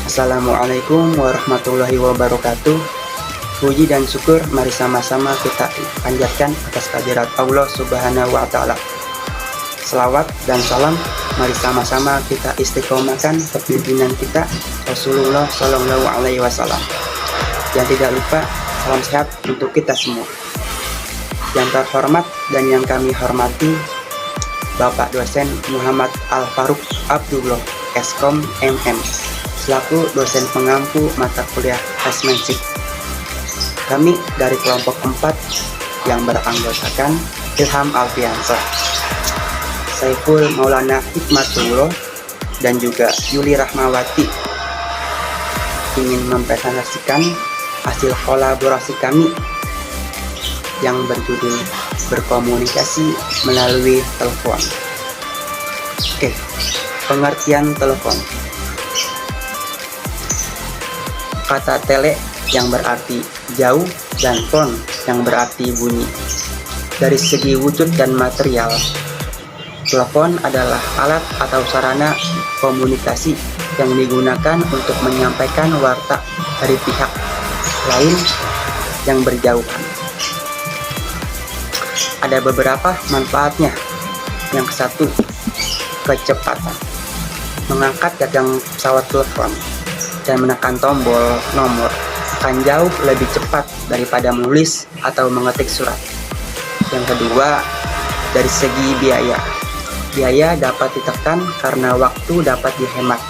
Assalamualaikum warahmatullahi wabarakatuh. Puji dan syukur mari sama-sama kita panjatkan atas kehadirat Allah Subhanahu wa Ta'ala. Selawat dan salam mari sama-sama kita istiqomahkan kepimpinan kita Rasulullah Shallallahu Alaihi Wasallam. Yang tidak lupa salam sehat untuk kita semua. Yang terhormat dan yang kami hormati Bapak Dosen Muhammad Al-Faruq Abdullah Eskom MM selaku dosen pengampu mata kuliah Hasmanship. Kami dari kelompok 4 yang beranggotakan Ilham Alfiansyah, Saiful Maulana Hikmatullah, dan juga Yuli Rahmawati ingin mempresentasikan hasil kolaborasi kami yang berjudul berkomunikasi melalui telepon. Oke, pengertian telepon. Kata tele yang berarti jauh dan phone yang berarti bunyi. Dari segi wujud dan material, telepon adalah alat atau sarana komunikasi yang digunakan untuk menyampaikan warta dari pihak lain yang berjauhan. Ada beberapa manfaatnya. Yang satu, kecepatan. Mengangkat gagang pesawat telepon dan menekan tombol nomor akan jauh lebih cepat daripada menulis atau mengetik surat. Yang kedua, dari segi biaya. Biaya dapat ditekan karena waktu dapat dihemat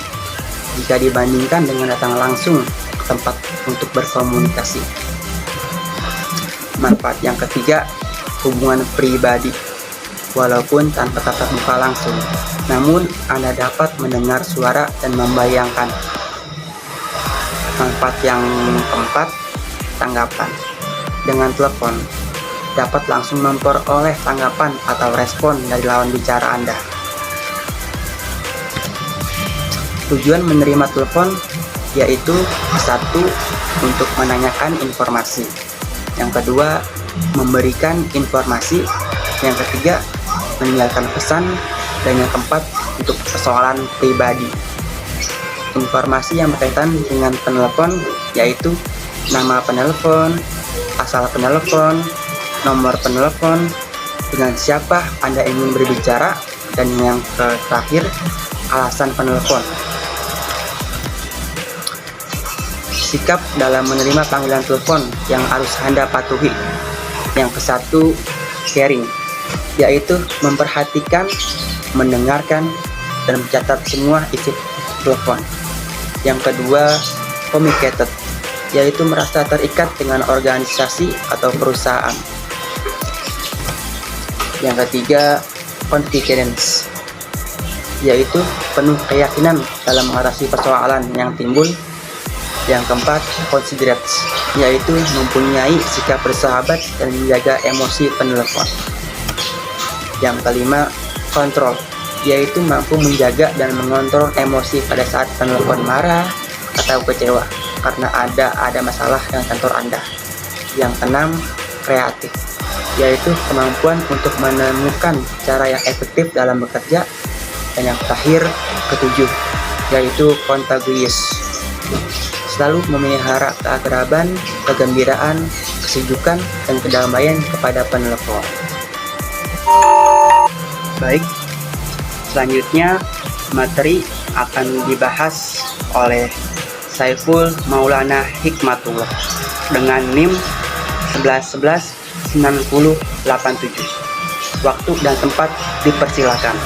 jika dibandingkan dengan datang langsung ke tempat untuk berkomunikasi. Manfaat yang ketiga, hubungan pribadi. Walaupun tanpa tatap muka langsung, namun Anda dapat mendengar suara dan membayangkan. Manfaat yang keempat, tanggapan. Dengan telepon, dapat langsung memperoleh tanggapan atau respon dari lawan bicara Anda. Tujuan menerima telepon yaitu satu, untuk menanyakan informasi. Yang kedua, memberikan informasi. Yang ketiga, meninggalkan pesan. Dan yang keempat, untuk persoalan pribadi. Informasi yang berkaitan dengan penelpon yaitu nama penelpon, asal penelpon, nomor penelpon, dengan siapa Anda ingin berbicara, dan yang terakhir, alasan penelpon. Sikap dalam menerima panggilan telepon yang harus Anda patuhi. Yang kesatu, caring, yaitu memperhatikan, mendengarkan, dan mencatat semua isi telepon. Yang kedua, communicated, yaitu merasa terikat dengan organisasi atau perusahaan. Yang ketiga, confidence, yaitu penuh keyakinan dalam mengatasi persoalan yang timbul. Yang keempat, considerate, yaitu mempunyai sikap bersahabat dan menjaga emosi penelpon. Yang kelima, control, yaitu mampu menjaga dan mengontrol emosi pada saat penelpon marah atau kecewa karena ada masalah dengan kantor Anda. Yang keenam, kreatif, yaitu kemampuan untuk menemukan cara yang efektif dalam bekerja. Dan yang terakhir, ketujuh, yaitu contagious, selalu memelihara keakraban, kegembiraan, kesejukan, dan kedamaian kepada penelpon. Baik, selanjutnya materi akan dibahas oleh Saiful Maulana Hikmatullah dengan NIM 11119087. Waktu dan tempat dipersilakan.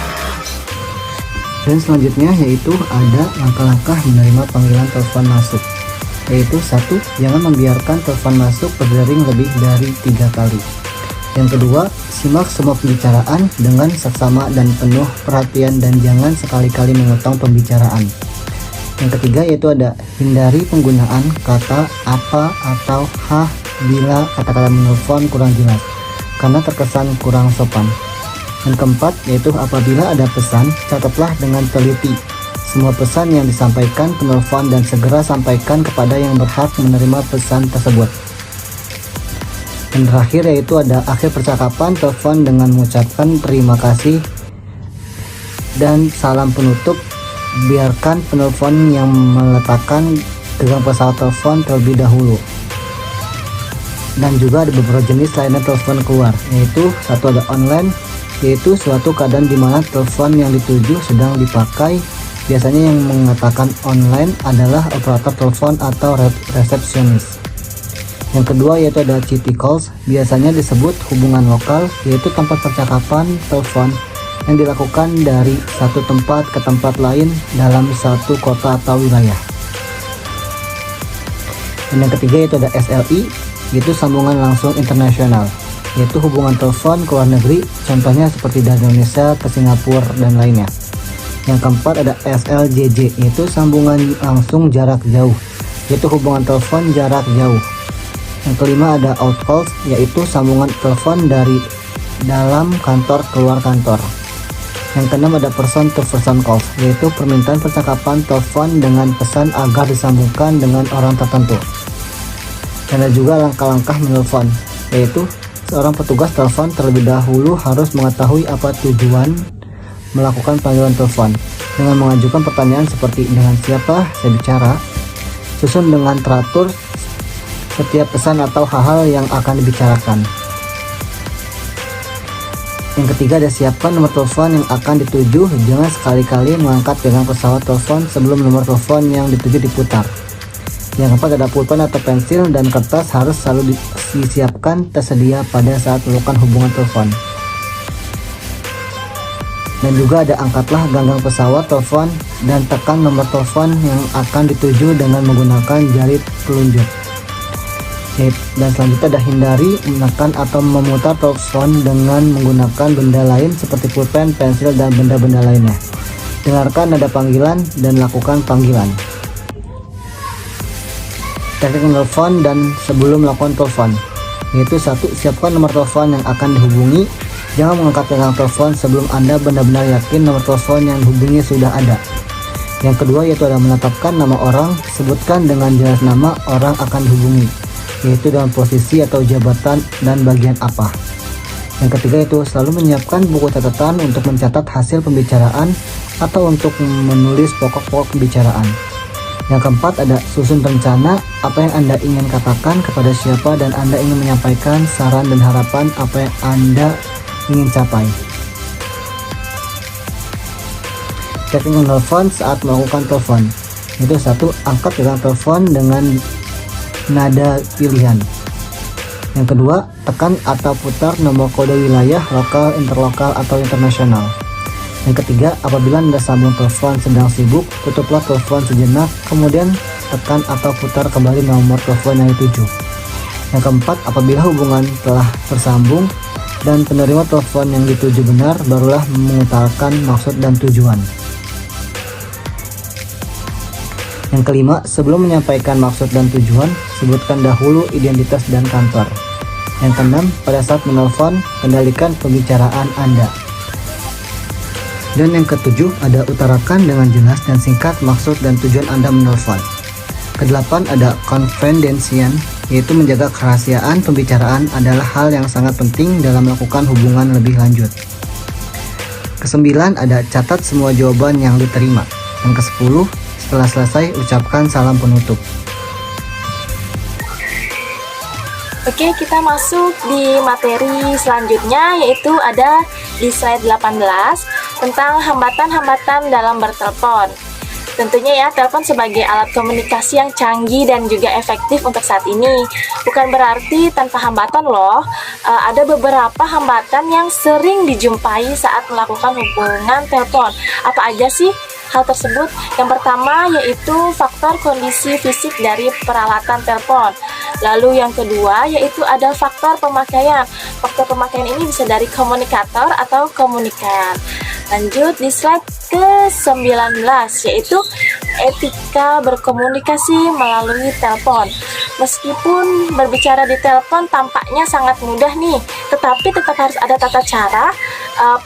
Dan selanjutnya yaitu ada langkah-langkah menerima panggilan telepon masuk. Yaitu 1. Jangan membiarkan telepon masuk berdering lebih dari 3 kali. Yang kedua, simak semua pembicaraan dengan seksama dan penuh perhatian dan jangan sekali-kali memotong pembicaraan. Yang ketiga yaitu ada hindari penggunaan kata apa atau hah bila kata-kata menelpon kurang jelas karena terkesan kurang sopan. Yang keempat yaitu apabila ada pesan, catatlah dengan teliti semua pesan yang disampaikan penelpon dan segera sampaikan kepada yang berhak menerima pesan tersebut. Dan terakhir yaitu ada akhir percakapan telepon dengan mengucapkan terima kasih dan salam penutup biarkan penelpon yang meletakkan gagang pesawat telepon terlebih dahulu. Dan juga ada beberapa jenis lainnya telepon keluar, yaitu satu ada online, yaitu suatu keadaan di mana telepon yang dituju sedang dipakai. Biasanya yang mengatakan online adalah operator telepon atau resepsionis. Yang kedua yaitu ada city calls, biasanya disebut hubungan lokal, yaitu tempat percakapan telepon yang dilakukan dari satu tempat ke tempat lain dalam satu kota atau wilayah. Dan yang ketiga yaitu ada SLI, yaitu sambungan langsung internasional, yaitu hubungan telepon ke luar negeri, contohnya seperti dari Indonesia ke Singapura dan lainnya. Yang keempat ada SLJJ, yaitu sambungan langsung jarak jauh, yaitu hubungan telepon jarak jauh. Yang kelima ada outcalls, yaitu sambungan telepon dari dalam kantor keluar kantor. Yang keenam ada person to person calls, yaitu permintaan percakapan telepon dengan pesan agar disambungkan dengan orang tertentu. Dan ada juga langkah-langkah menelpon, yaitu seorang petugas telepon terlebih dahulu harus mengetahui apa tujuan melakukan panggilan telepon dengan mengajukan pertanyaan seperti dengan siapa saya bicara, susun dengan teratur setiap pesan atau hal-hal yang akan dibicarakan. Yang ketiga ada siapkan nomor telepon yang akan dituju, jangan sekali-kali mengangkat gagang pesawat telepon sebelum nomor telepon yang dituju diputar. Yang keempat ada pulpen atau pensil dan kertas harus selalu disiapkan tersedia pada saat melakukan hubungan telepon. Dan juga ada angkatlah gagang pesawat telepon dan tekan nomor telepon yang akan dituju dengan menggunakan jari telunjuk. Dan selanjutnya ada hindari menekan atau memutar telepon dengan menggunakan benda lain seperti pulpen, pensil, dan benda-benda lainnya. Dengarkan nada panggilan dan lakukan panggilan. Teknik menelpon dan sebelum melakukan telepon, yaitu satu, siapkan nomor telepon yang akan dihubungi. Jangan mengangkat gagang telepon sebelum Anda benar-benar yakin nomor telepon yang dihubungi sudah ada. Yang kedua yaitu ada menetapkan nama orang, sebutkan dengan jelas nama orang akan dihubungi, yaitu dalam posisi atau jabatan dan bagian apa. Yang ketiga itu selalu menyiapkan buku catatan untuk mencatat hasil pembicaraan atau untuk menulis pokok-pokok pembicaraan. Yang keempat ada susun rencana apa yang Anda ingin katakan kepada siapa dan Anda ingin menyampaikan saran dan harapan apa yang Anda ingin capai. Teknik menelpon saat melakukan telepon, itu satu, angkat gagang telepon dengan nada pilihan. Yang kedua, tekan atau putar nomor kode wilayah lokal, interlokal, atau internasional. Yang ketiga, apabila Anda sambung telepon sedang sibuk, tutuplah telepon sejenak, kemudian tekan atau putar kembali nomor telepon yang dituju. Yang keempat, apabila hubungan telah tersambung dan penerima telepon yang dituju benar, barulah mengutarakan maksud dan tujuan. Yang kelima, sebelum menyampaikan maksud dan tujuan, sebutkan dahulu identitas dan kantor. Yang keenam, pada saat menelpon, kendalikan pembicaraan Anda. Dan yang ketujuh, ada utarakan dengan jelas dan singkat maksud dan tujuan Anda menelpon. Kedelapan, ada confidential, yaitu menjaga kerahasiaan pembicaraan adalah hal yang sangat penting dalam melakukan hubungan lebih lanjut. Kesembilan, ada catat semua jawaban yang diterima. Dan kesepuluh, setelah selesai, ucapkan salam penutup. Oke, kita masuk di materi selanjutnya, yaitu ada di slide 18 tentang hambatan-hambatan dalam bertelepon. Tentunya ya, telepon sebagai alat komunikasi yang canggih dan juga efektif untuk saat ini. Bukan berarti tanpa hambatan loh. Ada beberapa hambatan yang sering dijumpai saat melakukan hubungan telepon. Apa aja sih hal tersebut? Yang pertama yaitu faktor kondisi fisik dari peralatan telepon. Lalu yang kedua yaitu ada faktor pemakaian. Faktor pemakaian ini bisa dari komunikator atau komunikan. Lanjut di slide ke-19 yaitu etika berkomunikasi melalui telepon. Meskipun berbicara di telepon tampaknya sangat mudah nih, tetapi tetap harus ada tata cara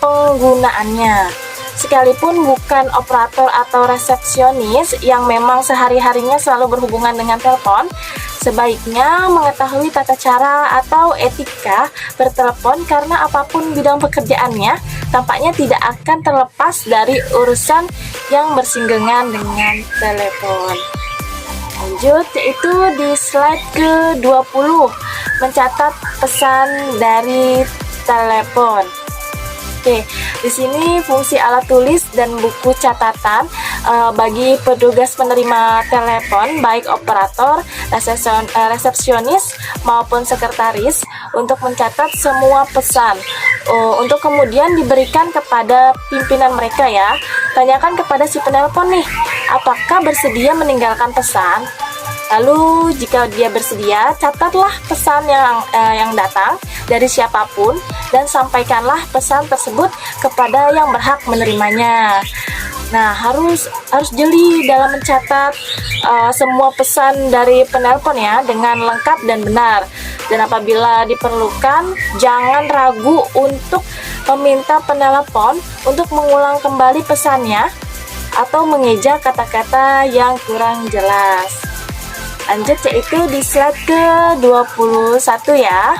penggunaannya. sekalipun bukan operator atau resepsionis yang memang sehari-harinya selalu berhubungan dengan telepon, sebaiknya mengetahui tata cara atau etika bertelepon karena apapun bidang pekerjaannya, tampaknya tidak akan terlepas dari urusan yang bersinggungan dengan telepon. Lanjut, yaitu di slide ke-20, mencatat pesan dari telepon. Oke, di sini fungsi alat tulis dan buku catatan bagi petugas penerima telepon, baik operator, resepsionis maupun sekretaris, untuk mencatat semua pesan, untuk kemudian diberikan kepada pimpinan mereka ya. Tanyakan kepada si penelpon nih, apakah bersedia meninggalkan pesan? Lalu jika dia bersedia, catatlah pesan yang datang dari siapapun dan sampaikanlah pesan tersebut kepada yang berhak menerimanya. Nah, harus jeli dalam mencatat semua pesan dari penelpon ya, dengan lengkap dan benar. Dan apabila diperlukan, jangan ragu untuk meminta penelpon untuk mengulang kembali pesannya atau mengeja kata-kata yang kurang jelas. Lanjut, yaitu di slide ke-21 ya.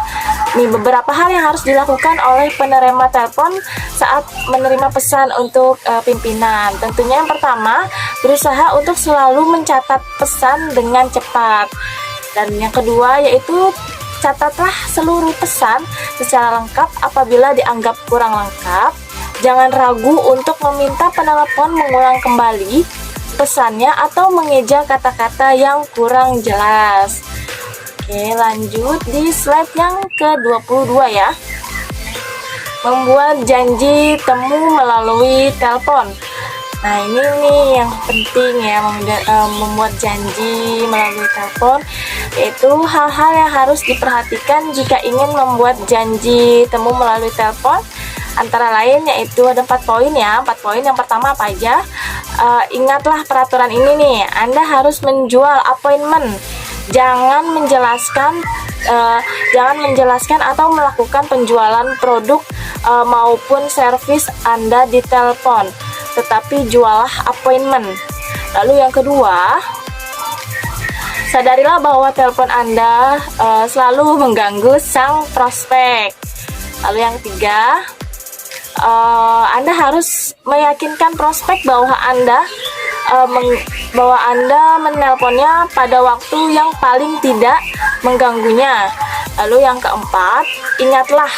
Nih, beberapa hal yang harus dilakukan oleh penerima telepon saat menerima pesan untuk pimpinan. Tentunya yang pertama, berusaha untuk selalu mencatat pesan dengan cepat. Dan yang kedua, yaitu catatlah seluruh pesan secara lengkap. Apabila dianggap kurang lengkap, jangan ragu untuk meminta penelpon mengulang kembali pesannya atau mengeja kata-kata yang kurang jelas. Oke, lanjut di slide yang ke-22 ya. Membuat janji temu melalui telepon. Nah, ini nih yang penting ya, membuat janji melalui telepon, yaitu hal-hal yang harus diperhatikan jika ingin membuat janji temu melalui telepon. Antara lain yaitu ada 4 poin ya. 4 poin. Yang pertama apa aja? Ingatlah peraturan ini nih, Anda harus menjual appointment. Jangan menjelaskan atau melakukan penjualan produk maupun servis Anda di telepon, tetapi jualah appointment. Lalu yang kedua, sadarilah bahwa telepon Anda selalu mengganggu sang prospek. Lalu yang ketiga, Anda harus meyakinkan prospek bahwa Anda menelponnya pada waktu yang paling tidak mengganggunya. Lalu yang keempat, ingatlah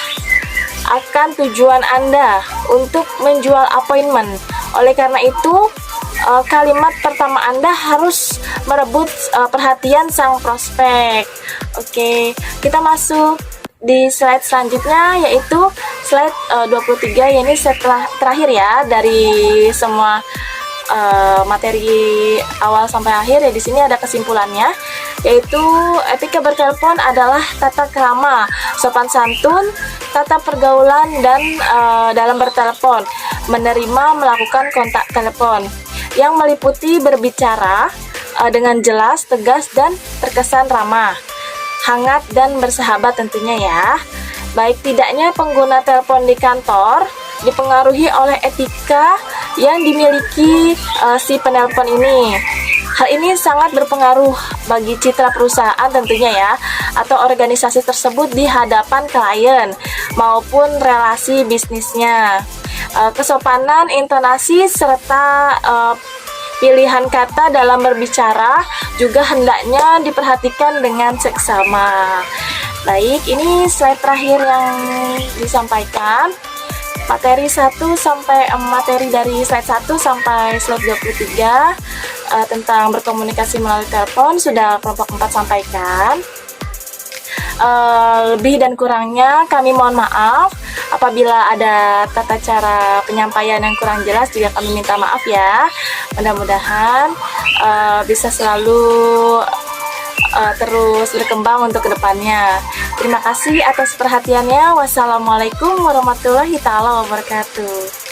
akan tujuan Anda untuk menjual appointment. Oleh karena itu, kalimat pertama Anda harus merebut perhatian sang prospek. Oke, kita masuk di slide selanjutnya, yaitu slide 23. Ini setelah terakhir ya dari semua materi awal sampai akhir ya. Di sini ada kesimpulannya, yaitu etika bertelepon adalah tata krama, sopan santun, tata pergaulan dan dalam bertelepon, menerima melakukan kontak telepon yang meliputi berbicara dengan jelas, tegas dan terkesan ramah, hangat dan bersahabat tentunya ya. Baik tidaknya pengguna telepon di kantor dipengaruhi oleh etika yang dimiliki si penelpon ini. Hal ini sangat berpengaruh bagi citra perusahaan tentunya ya, atau organisasi tersebut di hadapan klien maupun relasi bisnisnya. Kesopanan, intonasi, serta pilihan kata dalam berbicara juga hendaknya diperhatikan dengan seksama. Baik, ini slide terakhir yang disampaikan. Materi dari slide 1 sampai slide 23 tentang berkomunikasi melalui telepon sudah kelompok 4 sampaikan. Lebih dan kurangnya kami mohon maaf. Apabila ada tata cara penyampaian yang kurang jelas juga kami minta maaf ya. Mudah-mudahan bisa selalu terus berkembang untuk kedepannya. Terima kasih atas perhatiannya. Wassalamualaikum warahmatullahi wabarakatuh.